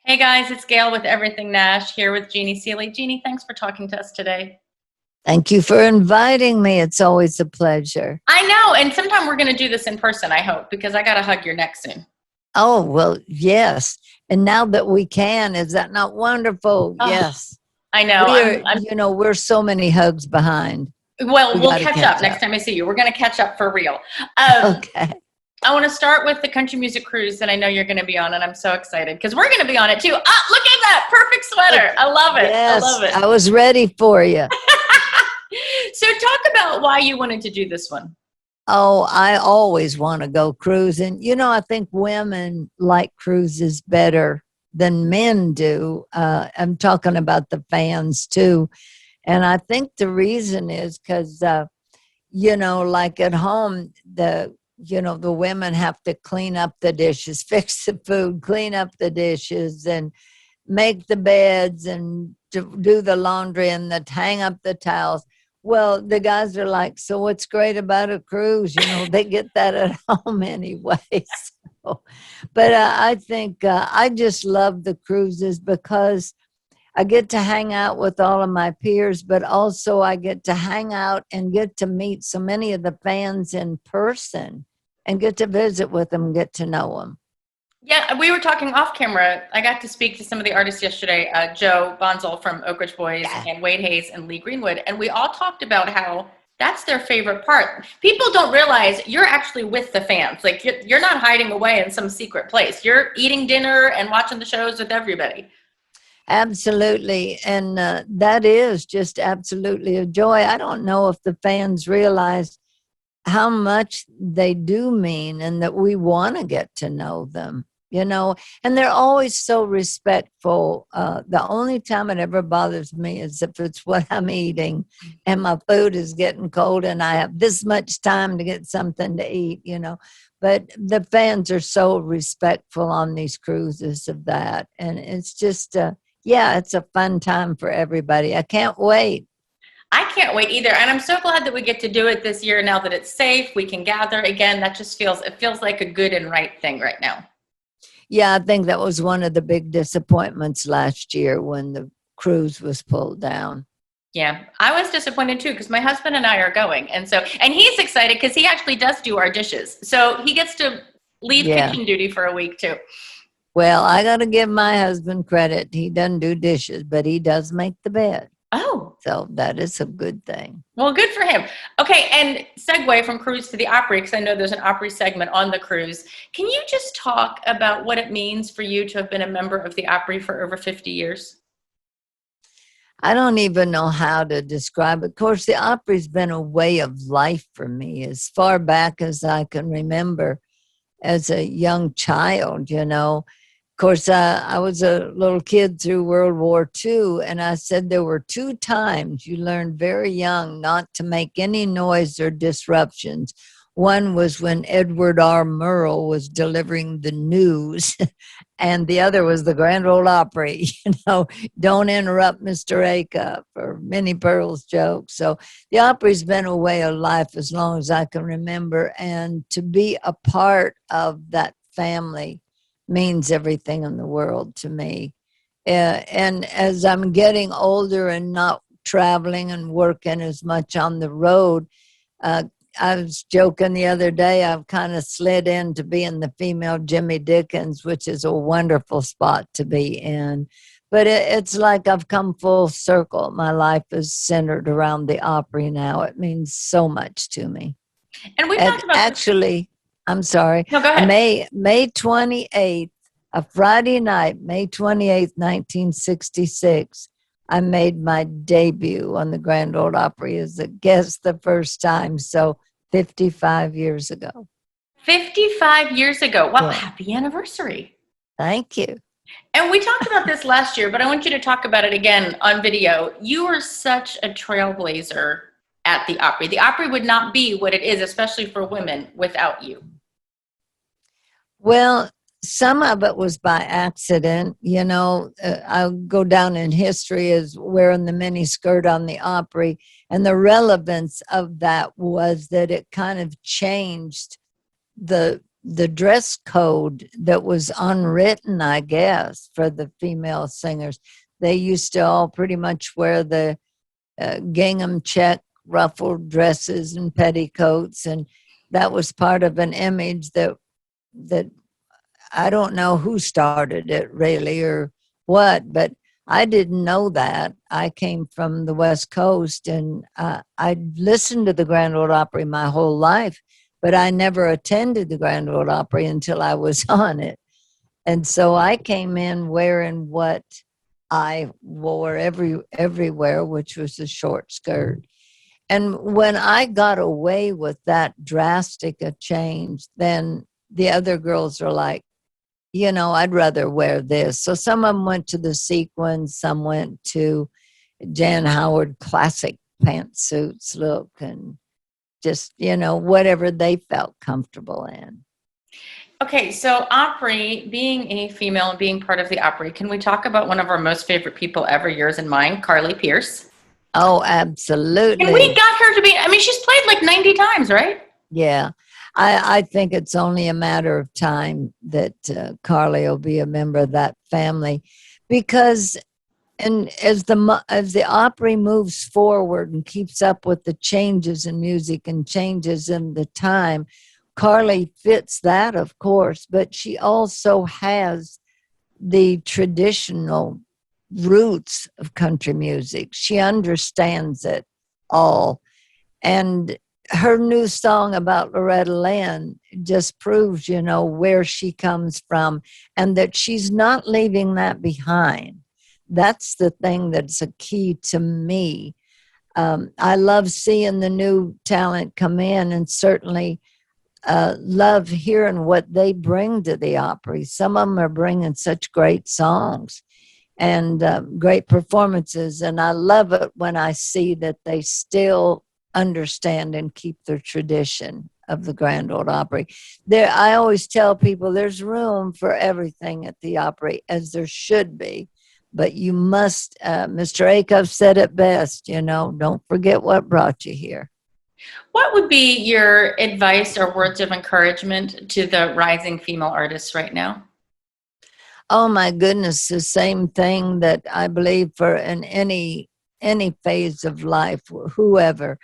Hey guys, it's Gail with Everything Nash here with Jeannie Seely. Jeannie, thanks for talking to us today. Thank you for inviting me. It's always a pleasure. I know, and sometime we're going to do this in person, I hope, because I got to hug your neck soon. Oh, well, yes. And now that we can, is that not wonderful? Oh, Yes. I know. We're so many hugs behind. Well, We we'll got to catch up next time I see you. We're going to catch up for real. Okay. I want to start with the country music cruise that I know you're going to be on, and I'm so excited because we're going to be on it too. Ah, look at that perfect sweater. I love it. Yes, I love it. I was ready for you. So talk about why you wanted to do this one. Oh, I always want to go cruising. I think women like cruises better than men do. I'm talking about the fans too. And I think the reason is because, like at home, the women have to clean up the dishes, fix the food, clean up the dishes, and make the beds and do the laundry and hang up the towels. Well, the guys are like, so what's great about a cruise? They get that at home anyway. But I think I just love the cruises because I get to hang out with all of my peers, but also I get to hang out and get to meet so many of the fans in person and get to visit with them, get to know them. Yeah, we were talking off camera. I got to speak to some of the artists yesterday, Joe Bonzel from Oak Ridge Boys and Wade Hayes and Lee Greenwood. And we all talked about how that's their favorite part. People don't realize you're actually with the fans. Like you're not hiding away in some secret place. You're eating dinner and watching the shows with everybody. Absolutely. And that is just absolutely a joy. I don't know if the fans realize how much they do mean and that we want to get to know them, and they're always so respectful. The only time it ever bothers me is if it's what I'm eating and my food is getting cold and I have this much time to get something to eat, but the fans are so respectful on these cruises of that. And it's just, it's a fun time for everybody. I can't wait. I can't wait either. And I'm so glad that we get to do it this year now that it's safe. We can gather again. That just feels like a good and right thing right now. Yeah, I think that was one of the big disappointments last year when the cruise was pulled down. Yeah, I was disappointed too because my husband and I are going. And he's excited because he actually does do our dishes. So he gets to leave kitchen duty for a week too. Well, I got to give my husband credit. He doesn't do dishes, but he does make the bed. Oh. So that is a good thing. Well, good for him. Okay, and segue from cruise to the Opry, because I know there's an Opry segment on the cruise. Can you just talk about what it means for you to have been a member of the Opry for over 50 years? I don't even know how to describe it. Of course, the Opry's been a way of life for me as far back as I can remember as a young child, Of course, I was a little kid through World War II, and I said there were 2 times you learned very young not to make any noise or disruptions. One was when Edward R. Murrow was delivering the news, and the other was the Grand Ole Opry. Don't interrupt Mr. A-Cup or Minnie Pearl's jokes. So the Opry's been a way of life as long as I can remember, and to be a part of that family means everything in the world to me. And as I'm getting older and not traveling and working as much on the road, I was joking the other day, I've kind of slid into being the female Jimmy Dickens, which is a wonderful spot to be in. But it's like I've come full circle. My life is centered around the Opry now. It means so much to me. And we talked about actually, I'm sorry. No, go ahead. May 28th, a Friday night, May 28th, 1966, I made my debut on the Grand Ole Opry as a guest the first time. So 55 years ago. 55 years ago. Wow, happy anniversary. Thank you. And we talked about this last year, but I want you to talk about it again on video. You were such a trailblazer at the Opry. The Opry would not be what it is, especially for women, without you. Well, some of it was by accident. I'll go down in history as wearing the mini skirt on the Opry. And the relevance of that was that it kind of changed the the dress code that was unwritten, I guess, for the female singers. They used to all pretty much wear the gingham check ruffled dresses and petticoats, and that was part of an image that I don't know who started it really or what, but I didn't know that. I came from the West Coast, and I listened to the Grand Ole Opry my whole life, but I never attended the Grand Ole Opry until I was on it. And so I came in wearing what I wore everywhere, which was a short skirt. And when I got away with that drastic a change, then the other girls are like, I'd rather wear this. So some of them went to the sequins, some went to Jan Howard classic pantsuits look, and just, whatever they felt comfortable in. Okay, so Opry, being a female and being part of the Opry, can we talk about one of our most favorite people ever, yours and mine, Carly Pearce? Oh, absolutely. And we got her to be, she's played like 90 times, right? Yeah. I think it's only a matter of time that Carly will be a member of that family, because and as the Opry moves forward and keeps up with the changes in music and changes in the time, Carly fits that, of course, but she also has the traditional roots of country music. She understands it all. And her new song about Loretta Lynn just proves, where she comes from and that she's not leaving that behind. That's the thing that's a key to me. I love seeing the new talent come in, and certainly love hearing what they bring to the Opry. Some of them are bringing such great songs and great performances, and I love it when I see that they still understand and keep their tradition of the Grand Ole Opry. I always tell people there's room for everything at the Opry, as there should be, but you must, Mr. Acuff said it best, don't forget what brought you here. What would be your advice or words of encouragement to the rising female artists right now? Oh my goodness, the same thing that I believe for in any phase of life, whoever.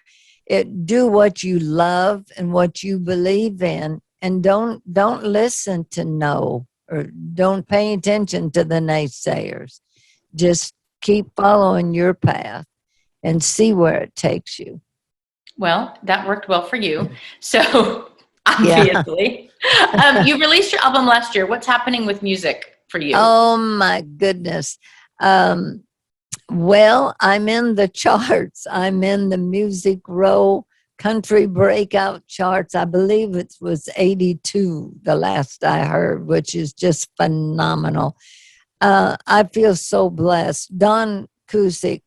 Do what you love and what you believe in, and don't listen to no, or don't pay attention to the naysayers. Just keep following your path and see where it takes you. Well, that worked well for you. So obviously, you released your album last year. What's happening with music for you? Oh my goodness. Well, I'm in the charts. I'm in the Music Row country breakout charts. I believe it was 82 the last I heard, which is just phenomenal. I feel so blessed. Don Cusick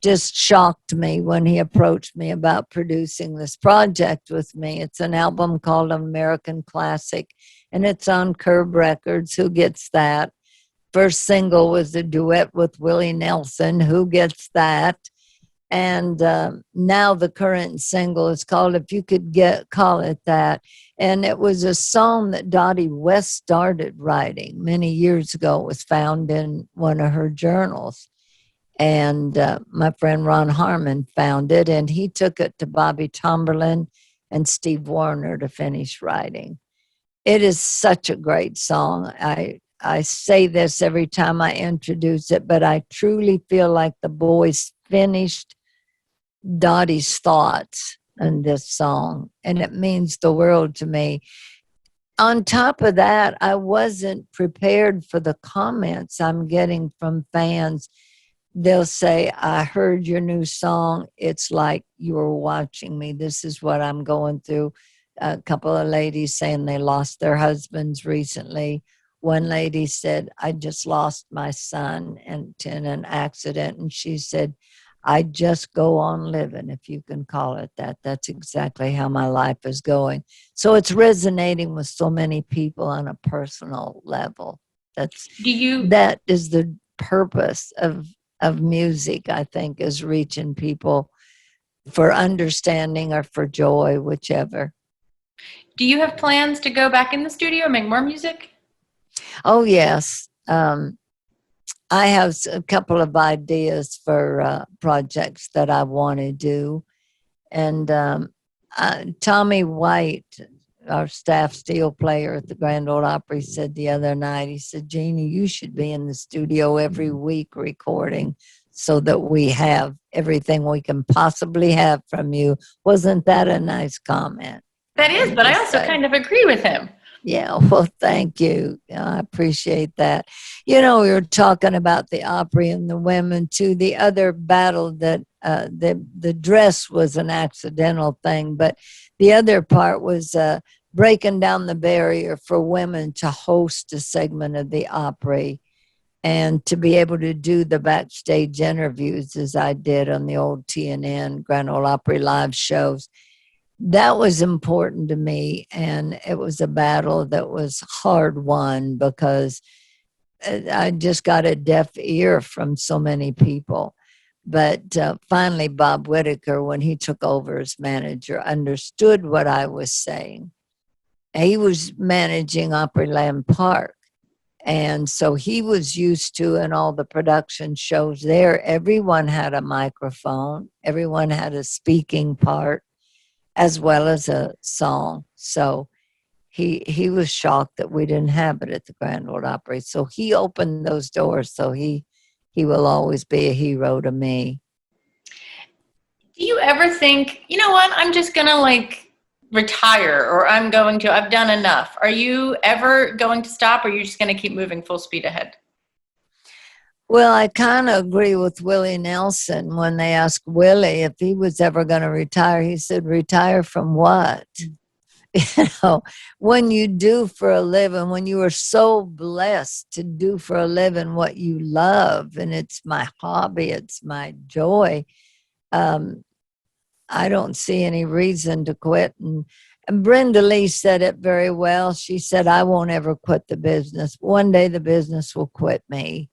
just shocked me when he approached me about producing this project with me. It's an album called American Classic, and it's on Curb Records. Who gets that? First single was a duet with Willie Nelson. Who gets that? And now the current single is called If You Could Call It That. And it was a song that Dottie West started writing many years ago. It was found in one of her journals. And my friend Ron Harmon found it, and he took it to Bobby Tomberlin and Steve Wariner to finish writing. It is such a great song. I say this every time I introduce it, but I truly feel like the boys finished Dottie's thoughts in this song, and it means the world to me. On top of that, I wasn't prepared for the comments I'm getting from fans. They'll say, I heard your new song. It's like you were watching me. This is what I'm going through. A couple of ladies saying they lost their husbands recently. One lady said, I just lost my son in an accident. And she said, I just go on living, if you can call it that. That's exactly how my life is going. So it's resonating with so many people on a personal level. That is the purpose of music, I think, is reaching people for understanding or for joy, whichever. Do you have plans to go back in the studio and make more music? Oh, yes. I have a couple of ideas for projects that I want to do. And Tommy White, our staff steel player at the Grand Ole Opry, said the other night, he said, Jeannie, you should be in the studio every week recording so that we have everything we can possibly have from you. Wasn't that a nice comment? That is, but I also kind of agree with him. Yeah, well, thank you. I appreciate that. You know, we were talking about the Opry and the women too. The other battle that the dress was an accidental thing, but the other part was breaking down the barrier for women to host a segment of the Opry and to be able to do the backstage interviews as I did on the old TNN Grand Ole Opry live shows. That was important to me, and it was a battle that was hard won because I just got a deaf ear from so many people. But finally, Bob Whitaker, when he took over as manager, understood what I was saying. He was managing Opryland Park, and so he was used to, in all the production shows there, everyone had a microphone, everyone had a speaking part, as well as a song. So he was shocked that we didn't have it at the Grand Ole Opry. So he opened those doors. So he will always be a hero to me. Do you ever think, you know what, I'm just gonna retire, or I've done enough? Are you ever going to stop, or are you just gonna keep moving full speed ahead? Well, I kind of agree with Willie Nelson when they asked Willie if he was ever going to retire. He said, retire from what? You know, when you do for a living, when you are so blessed to do for a living what you love, and it's my hobby, it's my joy, I don't see any reason to quit. And Brenda Lee said it very well. She said, I won't ever quit the business. One day the business will quit me.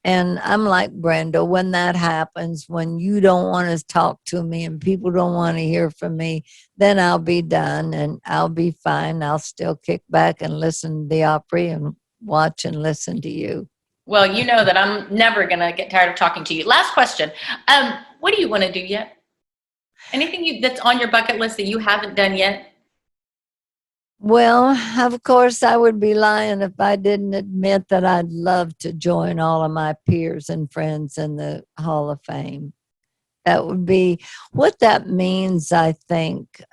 And I'm like Brenda, when that happens, when you don't want to talk to me and people don't want to hear from me, then I'll be done and I'll be fine. I'll still kick back and listen to the Opry and watch and listen to you. Well, you know that I'm never going to get tired of talking to you. Last question. What do you want to do yet? Anything that's on your bucket list that you haven't done yet? Well, of course, I would be lying if I didn't admit that I'd love to join all of my peers and friends in the Hall of Fame. That would be what that means, I think.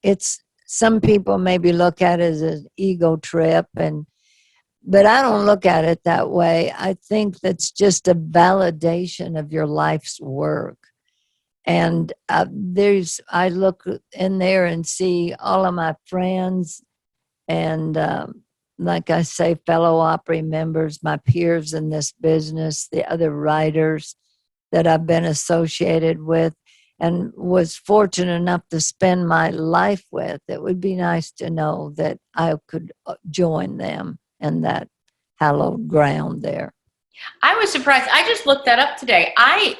It's some people maybe look at it as an ego trip, but I don't look at it that way. I think that's just a validation of your life's work. And I look in there and see all of my friends and like I say, fellow Opry members, my peers in this business, the other writers that I've been associated with and was fortunate enough to spend my life with. It would be nice to know that I could join them in that hallowed ground there. I was surprised. I just looked that up today. I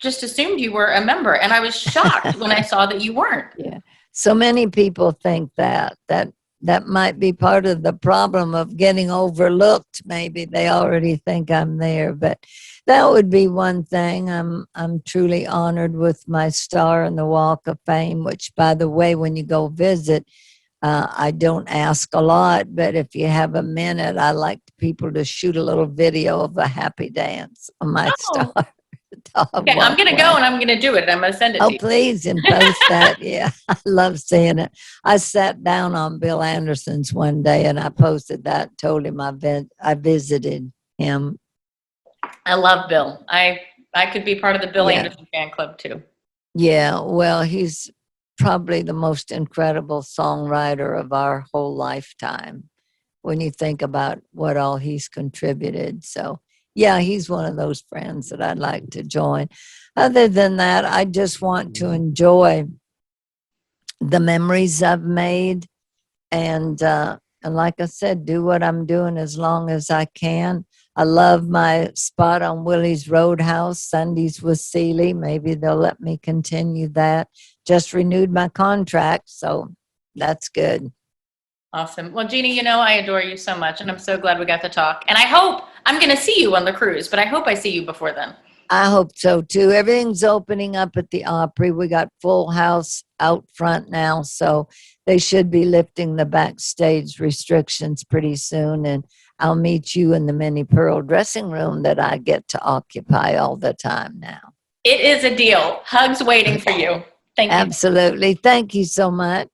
just assumed you were a member, and I was shocked when I saw that you weren't. Yeah. So many people think that might be part of the problem of getting overlooked. Maybe they already think I'm there, but that would be one thing. I'm truly honored with my star in the Walk of Fame, which, by the way, when you go visit, I don't ask a lot, but if you have a minute, I like people to shoot a little video of a happy dance on my star. Okay, I'm going to go and I'm going to do it. I'm going to send it to you. Oh, please, and post that. Yeah, I love seeing it. I sat down on Bill Anderson's one day and I posted that, told him I visited him. I love Bill. I could be part of the Bill Anderson fan club too. Yeah, well, he's probably the most incredible songwriter of our whole lifetime when you think about what all he's contributed. So yeah, he's one of those friends that I'd like to join. Other than that, I just want to enjoy the memories I've made and like I said, do what I'm doing as long as I can. I love my spot on Willie's Roadhouse, Sundays with Seely. Maybe they'll let me continue that. Just renewed my contract, so that's good. Awesome. Well, Jeannie, I adore you so much, and I'm so glad we got to talk. And I hope I'm going to see you on the cruise, but I hope I see you before then. I hope so too. Everything's opening up at the Opry. We got full house out front now, so they should be lifting the backstage restrictions pretty soon. And I'll meet you in the mini pearl dressing room that I get to occupy all the time now. It is a deal. Hugs waiting for you. Thank you. Absolutely. Thank you so much.